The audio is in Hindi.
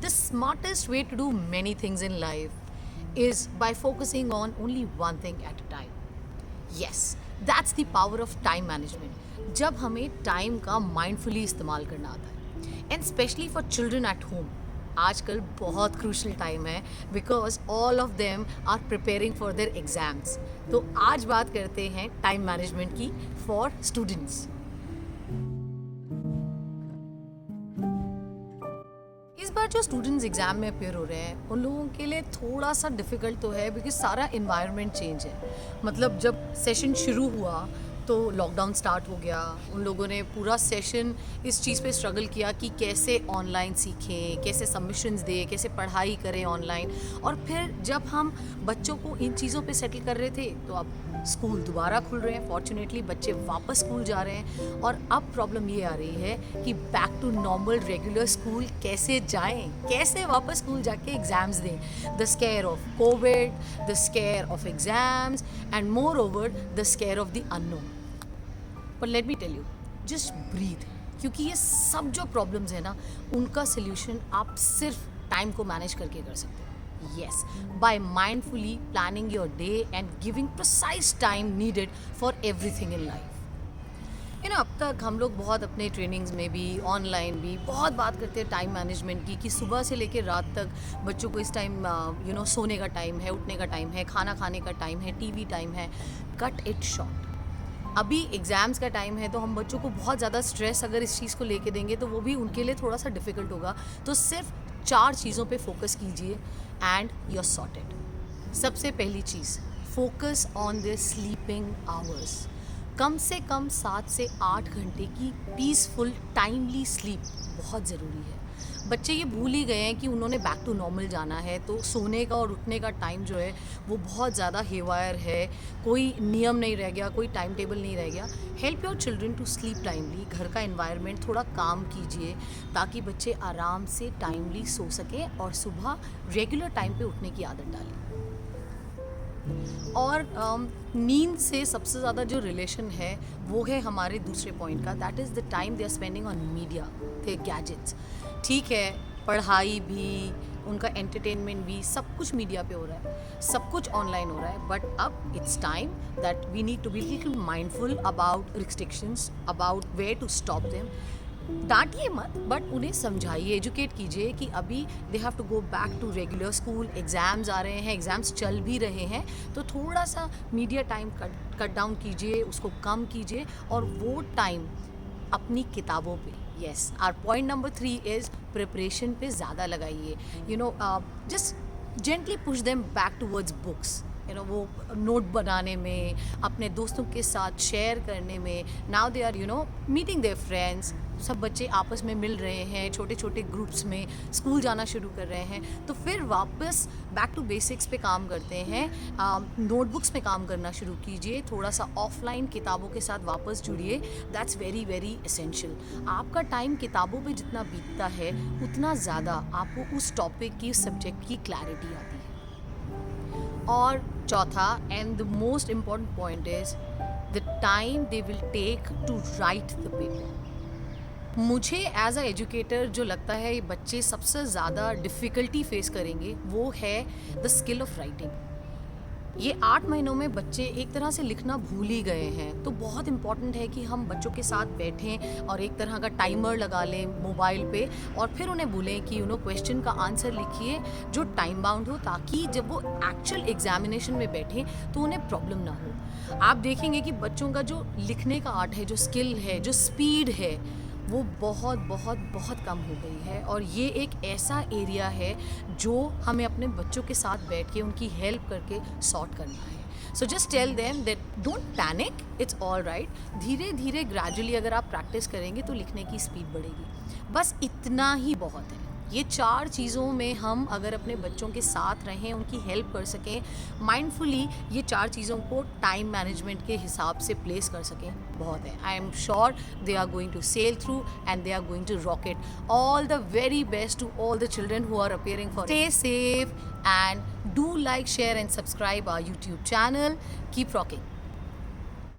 The smartest way to do many things in life is by focusing on only one thing at a time. Yes, that's the power of time management. जब हमें टाइम का माइंडफुली इस्तेमाल करना आता है and specially for children at home आजकल बहुत क्रूशल टाइम है because all of them are preparing for their exams. तो आज बात करते हैं टाइम मैनेजमेंट की फॉर स्टूडेंट्स. इस बार जो स्टूडेंट्स एग्ज़ाम में अपेयर हो रहे हैं उन लोगों के लिए थोड़ा सा डिफ़िकल्ट तो है बिकॉज सारा इन्वायरमेंट चेंज है. मतलब जब सेशन शुरू हुआ तो लॉकडाउन स्टार्ट हो गया. उन लोगों ने पूरा सेशन इस चीज़ पे स्ट्रगल किया कि कैसे ऑनलाइन सीखें, कैसे सबमिशंस दें, कैसे पढ़ाई करें ऑनलाइन. और फिर जब हम बच्चों को इन चीज़ों पे सेटल कर रहे थे तो अब स्कूल दोबारा खुल रहे हैं. फॉर्चुनेटली बच्चे वापस स्कूल जा रहे हैं और अब प्रॉब्लम ये आ रही है कि back to normal regular school कैसे जाएं, कैसे वापस स्कूल जाके एग्ज़ाम्स दें. The scare of covid, the scare of exams and moreover the scare of the unknown. पर let me tell you, just breathe. क्योंकि ये सब जो प्रॉब्लम्स है ना उनका सोल्यूशन आप सिर्फ टाइम को मैनेज करके कर सकते हो. Yes, by mindfully planning your day and giving precise time needed for everything in life. अब तक हम लोग बहुत अपने ट्रेनिंग्स में भी ऑनलाइन भी बहुत बात करते हैं टाइम मैनेजमेंट की कि सुबह से लेकर रात तक बच्चों को इस टाइम सोने का टाइम है, उठने का टाइम है, खाना खाने का टाइम है, टीवी टाइम है. Cut it short. अभी एग्ज़ाम्स का टाइम है तो हम बच्चों को बहुत ज़्यादा स्ट्रेस अगर इस चीज़ को लेके देंगे तो वो भी उनके लिए थोड़ा सा डिफ़िकल्ट होगा. तो सिर्फ 4 चीज़ों पे फोकस कीजिए एंड यू आर सॉर्टेड. सबसे पहली चीज़, focus on the sleeping hours. कम से कम 7 से 8 घंटे की पीसफुल टाइमली स्लीप बहुत ज़रूरी है. बच्चे ये भूल ही गए हैं कि उन्होंने बैक टू नॉर्मल जाना है तो सोने का और उठने का टाइम जो है वो बहुत ज़्यादा हेवायर है. कोई नियम नहीं रह गया, कोई टाइम टेबल नहीं रह गया. Help your children to sleep timely. घर का इन्वायरमेंट थोड़ा काम कीजिए ताकि बच्चे आराम से टाइमली सो सकें और सुबह रेगुलर टाइम पे उठने की आदत डालें. और नींद से सबसे ज़्यादा जो रिलेशन है वो है हमारे दूसरे पॉइंट का, that is the time they are spending on media, they gadgets. ठीक है, पढ़ाई भी, उनका एंटरटेनमेंट भी, सब कुछ मीडिया पे हो रहा है, सब कुछ ऑनलाइन हो रहा है. बट अब it's time that we need to be little mindful about restrictions, about where to stop them. डांटिए मत बट उन्हें समझाइए, एजुकेट कीजिए कि अभी they have to go back to regular school. Exams आ रहे हैं, एग्ज़ाम्स चल भी रहे हैं तो थोड़ा सा मीडिया टाइम कट डाउन कीजिए, उसको कम कीजिए और वो टाइम अपनी किताबों पे. Yes, our point number 3 is preparation पे ज़्यादा लगाइए. Just gently push them back towards books. वो नोट बनाने में, अपने दोस्तों के साथ शेयर करने में. Now they are meeting their friends. सब बच्चे आपस में मिल रहे हैं, छोटे छोटे ग्रुप्स में स्कूल जाना शुरू कर रहे हैं तो फिर वापस बैक टू बेसिक्स पे काम करते हैं. नोटबुक्स पे काम करना शुरू कीजिए, थोड़ा सा ऑफलाइन किताबों के साथ वापस जुड़िए. That's very very essential. आपका टाइम किताबों पे जितना बीतता है उतना ज़्यादा आपको उस टॉपिक की, उस सब्जेक्ट की क्लैरिटी आती है. और चौथा and the most important point is the time they will take to write the paper. मुझे एज अ एजुकेटर जो लगता है ये बच्चे सबसे ज़्यादा डिफ़िकल्टी फेस करेंगे वो है द स्किल ऑफ राइटिंग. ये 8 महीनों में बच्चे एक तरह से लिखना भूल ही गए हैं. तो बहुत इम्पॉर्टेंट है कि हम बच्चों के साथ बैठें और एक तरह का टाइमर लगा लें मोबाइल पे और फिर उन्हें बोलें कि क्वेश्चन का आंसर लिखिए जो टाइम बाउंड हो ताकि जब वो एक्चुअल एग्जामिनेशन में बैठें तो उन्हें प्रॉब्लम ना हो. आप देखेंगे कि बच्चों का जो लिखने का आर्ट है, जो स्किल है, जो स्पीड है वो बहुत बहुत बहुत कम हो गई है. और ये एक ऐसा एरिया है जो हमें अपने बच्चों के साथ बैठ के उनकी हेल्प करके सॉर्ट करना है. So just tell them that don't panic, it's all right. धीरे धीरे ग्रेजुअली अगर आप प्रैक्टिस करेंगे तो लिखने की स्पीड बढ़ेगी. बस इतना ही बहुत है. ये 4 चीज़ों में हम अगर अपने बच्चों के साथ रहें, उनकी हेल्प कर सकें माइंडफुली, ये 4 चीज़ों को टाइम मैनेजमेंट के हिसाब से प्लेस कर सकें, बहुत है. I am sure they are going to sail through and they are going to rock it. All the very best to all the children who are appearing for. Stay safe and do like, share and subscribe our YouTube channel. Keep rocking.